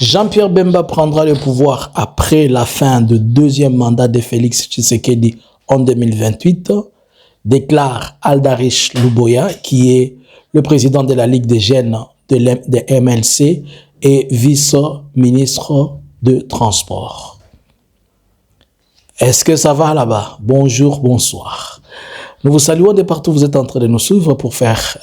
Jean-Pierre Bemba prendra le pouvoir après la fin du deuxième mandat de Félix Tshisekedi en 2028, déclare Aldarish Luboya, qui est le président de la Ligue des jeunes de MLC et vice-ministre de Transport. Est-ce que ça va là-bas? Bonjour, bonsoir. Nous vous saluons de partout où vous êtes en train de nous suivre pour faire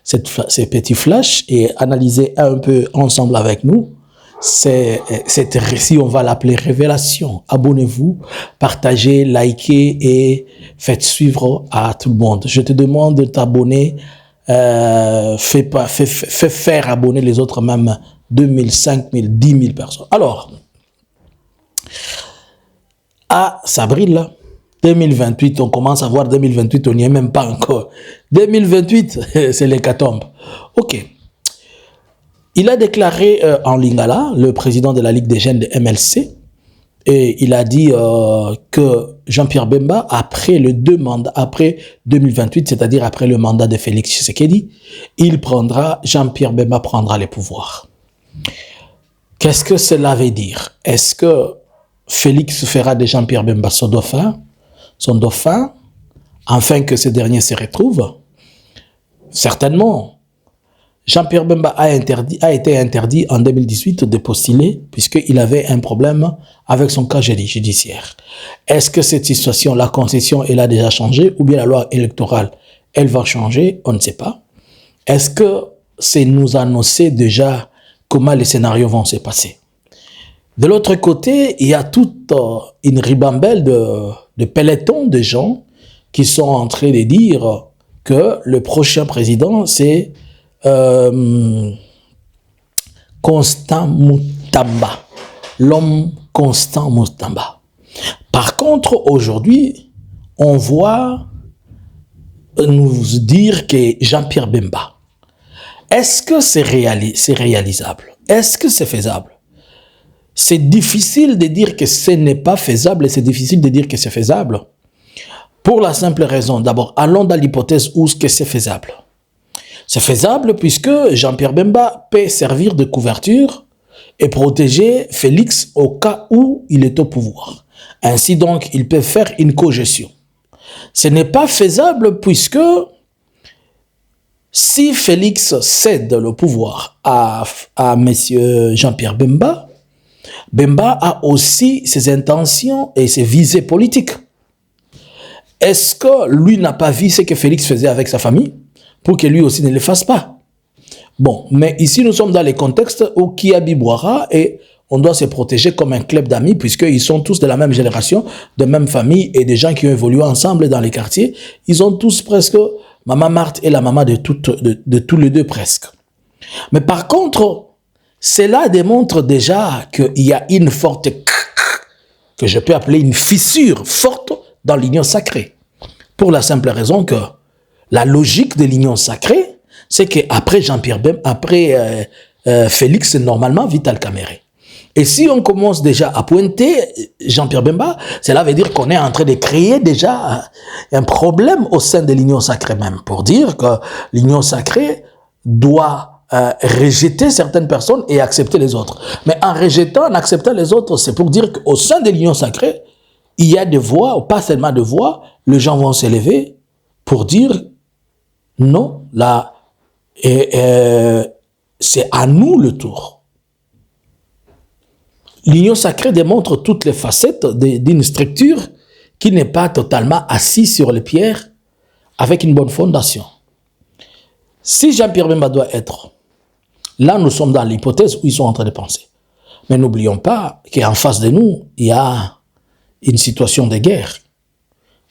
ces petits flashs et analyser un peu ensemble avec nous cette récit, on va l'appeler révélation. Abonnez-vous, partagez, likez et faites suivre à tout le monde. Je te demande de t'abonner, fais faire abonner les autres, même 2000, 5000, 10 000 personnes. Alors, ça brille là. 2028, on commence à voir 2028, on n'y est même pas encore. 2028, c'est l'hécatombe. Ok. Il a déclaré en Lingala, le président de la Ligue des jeunes de MLC, et il a dit que Jean-Pierre Bemba, après 2028, c'est-à-dire après le mandat de Félix Tshisekedi, Jean-Pierre Bemba prendra les pouvoirs. Qu'est-ce que cela veut dire? Est-ce que Félix fera de Jean-Pierre Bemba son dauphin, afin que ce dernier se retrouve? Certainement. Jean-Pierre Bemba a été interdit en 2018 de postuler puisqu'il avait un problème avec son casier judiciaire. Est-ce que cette situation, la concession, elle a déjà changé ou bien la loi électorale, elle va changer? On ne sait pas. Est-ce que c'est nous annoncer déjà comment les scénarios vont se passer? De l'autre côté, il y a toute une ribambelle de pelotons de gens qui sont en train de dire que le prochain président, c'est Constant Mutamba, l'homme Constant Mutamba. Par contre, aujourd'hui, on voit nous dire que Jean-Pierre Bemba, est-ce que c'est réalisable? Est-ce que c'est faisable? C'est difficile de dire que ce n'est pas faisable et c'est difficile de dire que c'est faisable. Pour la simple raison, d'abord, allons dans l'hypothèse où c'est faisable. C'est faisable puisque Jean-Pierre Bemba peut servir de couverture et protéger Félix au cas où il est au pouvoir. Ainsi donc, il peut faire une cogestion. Ce n'est pas faisable puisque si Félix cède le pouvoir à M. Jean-Pierre Bemba, Bemba a aussi ses intentions et ses visées politiques. Est-ce que lui n'a pas vu ce que Félix faisait avec sa famille pour que lui aussi ne le fasse pas? Bon, mais ici nous sommes dans les contextes où Kiabi boira et on doit se protéger comme un club d'amis puisqu'ils sont tous de la même génération, de même famille et des gens qui ont évolué ensemble dans les quartiers. Ils ont tous presque, Maman Marthe est la maman de tous les deux presque. Mais par contre, cela démontre déjà qu'il y a une forte, que je peux appeler une fissure forte dans l'union sacrée. Pour la simple raison que la logique de l'union sacrée, c'est qu'après Jean-Pierre Bemba, après Félix, c'est normalement Vital Kamerhe. Et si on commence déjà à pointer Jean-Pierre Bemba, cela veut dire qu'on est en train de créer déjà un problème au sein de l'union sacrée même, pour dire que l'union sacrée doit rejeter certaines personnes et accepter les autres. Mais en rejetant, en acceptant les autres, c'est pour dire qu'au sein de l'union sacrée, il y a des voix, ou pas seulement de voix, les gens vont s'élever pour dire non, là, c'est à nous le tour. L'union sacrée démontre toutes les facettes d'une structure qui n'est pas totalement assise sur les pierres avec une bonne fondation. Si Jean-Pierre Bemba doit être, là nous sommes dans l'hypothèse où ils sont en train de penser. Mais n'oublions pas qu'en face de nous, il y a une situation de guerre.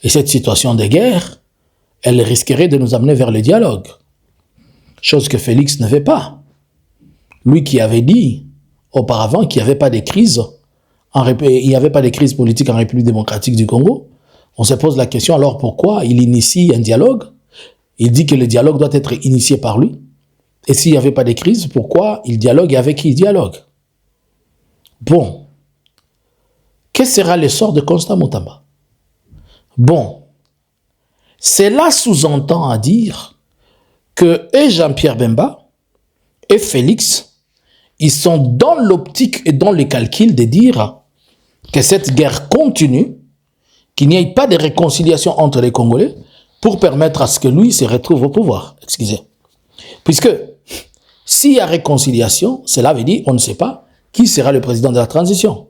Et cette situation de guerre, elle risquerait de nous amener vers le dialogue. Chose que Félix ne veut pas. Lui qui avait dit auparavant qu'il n'y avait pas de crise, il n'y avait pas de crise politique en République démocratique du Congo. On se pose la question alors pourquoi il initie un dialogue? Il dit que le dialogue doit être initié par lui. Et s'il n'y avait pas de crise, pourquoi il dialogue et avec qui il dialogue? Bon. Quel sera le sort de Constant Mutamba? Bon. Cela sous-entend à dire que et Jean-Pierre Bemba et Félix, ils sont dans l'optique et dans le calcul de dire que cette guerre continue, qu'il n'y ait pas de réconciliation entre les Congolais pour permettre à ce que lui se retrouve au pouvoir. Excusez. Puisque s'il y a réconciliation, cela veut dire on ne sait pas qui sera le président de la transition.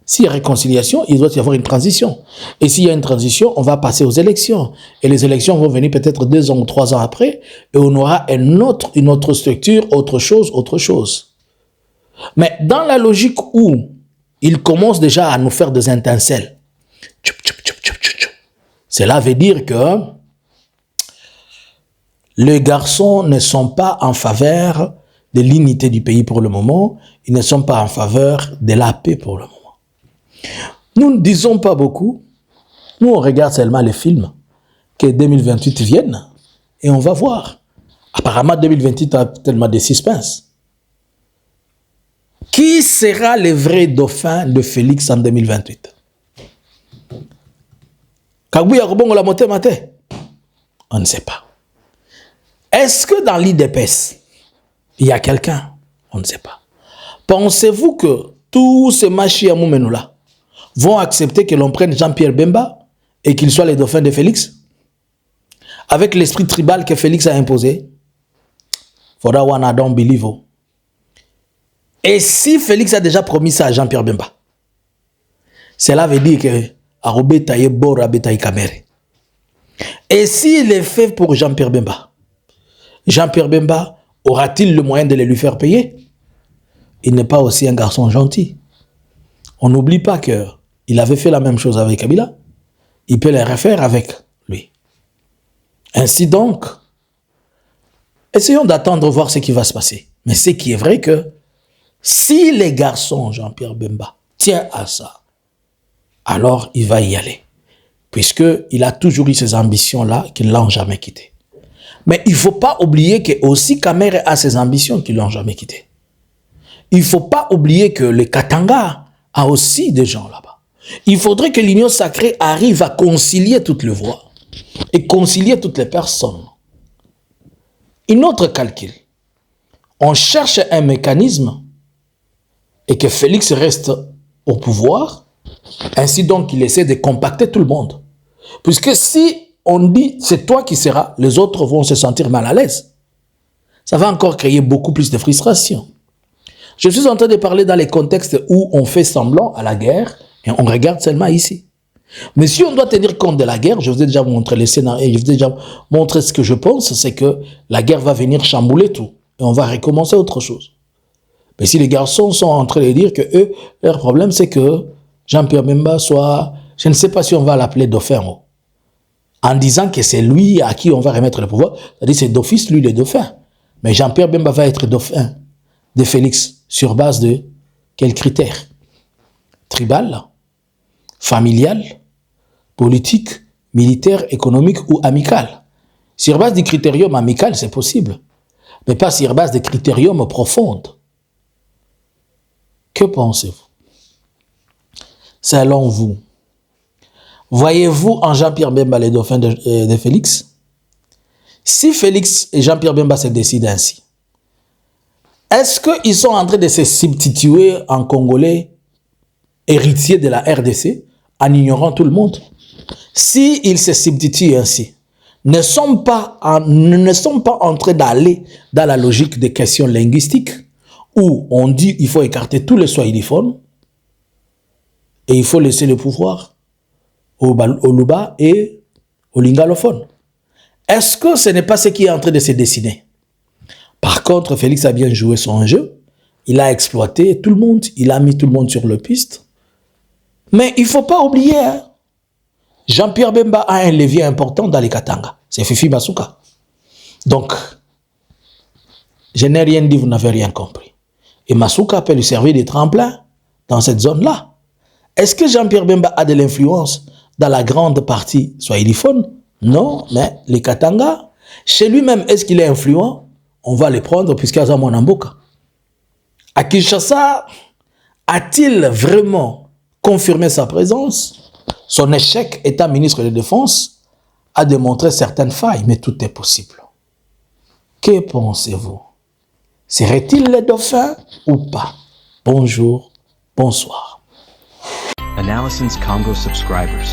S'il y a réconciliation, il doit y avoir une transition. Et s'il y a une transition, on va passer aux élections. Et les élections vont venir peut-être 2 ans ou 3 ans après, et on aura une autre structure, autre chose. Mais dans la logique où il commence déjà à nous faire des étincelles, cela veut dire que les garçons ne sont pas en faveur de l'unité du pays pour le moment, ils ne sont pas en faveur de la paix pour le moment. Nous ne disons pas beaucoup, nous on regarde seulement les films, que 2028 viennent, et on va voir. Apparemment 2028 a tellement de suspense. Qui sera le vrai dauphin de Félix en 2028? Kagouya Robongo la moté maté? On ne sait pas. Est-ce que dans l'IDPS, il y a quelqu'un? On ne sait pas. Pensez-vous que tous ces machis à Moumenoula vont accepter que l'on prenne Jean-Pierre Bemba et qu'il soit le dauphin de Félix? Avec l'esprit tribal que Félix a imposé? For that one, I don't believe. Et si Félix a déjà promis ça à Jean-Pierre Bemba, cela veut dire que Arobé Taye Bor Abetaï Kamere. Et s'il est fait pour Jean-Pierre Bemba, Jean-Pierre Bemba aura-t-il le moyen de le lui faire payer? Il n'est pas aussi un garçon gentil. On n'oublie pas qu'il avait fait la même chose avec Kabila. Il peut le refaire avec lui. Ainsi donc, essayons d'attendre voir ce qui va se passer. Mais ce qui est vrai que si les garçons, Jean-Pierre Bemba, tient à ça, alors il va y aller. Puisqu'il a toujours eu ces ambitions-là qui ne l'ont jamais quitté. Mais il ne faut pas oublier que aussi Kamere a ses ambitions qui ne l'ont jamais quitté. Il ne faut pas oublier que le Katanga a aussi des gens là-bas. Il faudrait que l'Union sacrée arrive à concilier toutes les voix et concilier toutes les personnes. Un autre calcul. On cherche un mécanisme et que Félix reste au pouvoir, ainsi donc qu'il essaie de compacter tout le monde. Puisque si on dit c'est toi qui seras, les autres vont se sentir mal à l'aise. Ça va encore créer beaucoup plus de frustration. Je suis en train de parler dans les contextes où on fait semblant à la guerre et on regarde seulement ici. Mais si on doit tenir compte de la guerre, je vous ai déjà montré les scénarios, je vous ai déjà montré ce que je pense, c'est que la guerre va venir chambouler tout et on va recommencer autre chose. Mais si les garçons sont en train de dire que eux, leur problème c'est que Jean-Pierre Bemba soit, je ne sais pas si on va l'appeler dauphin, en disant que c'est lui à qui on va remettre le pouvoir, c'est-à-dire c'est d'office lui le dauphin. Mais Jean-Pierre Bemba va être dauphin de Félix sur base de quels critères? Tribal, familial, politique, militaire, économique ou amical. Sur base du critérium amical, c'est possible, mais pas sur base des critériums profonds. Que pensez-vous? Selon vous, voyez-vous en Jean-Pierre Bemba les dauphins de Félix? Si Félix et Jean-Pierre Bemba se décident ainsi, est-ce qu'ils sont en train de se substituer en Congolais héritiers de la RDC en ignorant tout le monde? S'ils se substituent ainsi, ne sont pas en train d'aller dans la logique des questions linguistiques où on dit qu'il faut écarter tous les swahiliphones et il faut laisser le pouvoir au Luba et au lingalophone. Est-ce que ce n'est pas ce qui est en train de se dessiner? Par contre, Félix a bien joué son jeu. Il a exploité tout le monde. Il a mis tout le monde sur le piste. Mais il ne faut pas oublier, hein, Jean-Pierre Bemba a un levier important dans les Katanga. C'est Fifi Masuka. Donc, je n'ai rien dit, vous n'avez rien compris. Et Masuka peut lui servir de tremplin dans cette zone-là. Est-ce que Jean-Pierre Bemba a de l'influence dans la grande partie swahiliphone? Non, mais les Katanga, chez lui-même, est-ce qu'il est influent? On va les prendre puisqu'il y a Monamboka. À Kinshasa, a-t-il vraiment confirmé sa présence? Son échec étant ministre de Défense a démontré certaines failles, mais tout est possible. Que pensez-vous? Serait-il le dauphin ou pas? Bonjour, bonsoir. Analysins Congo subscribers.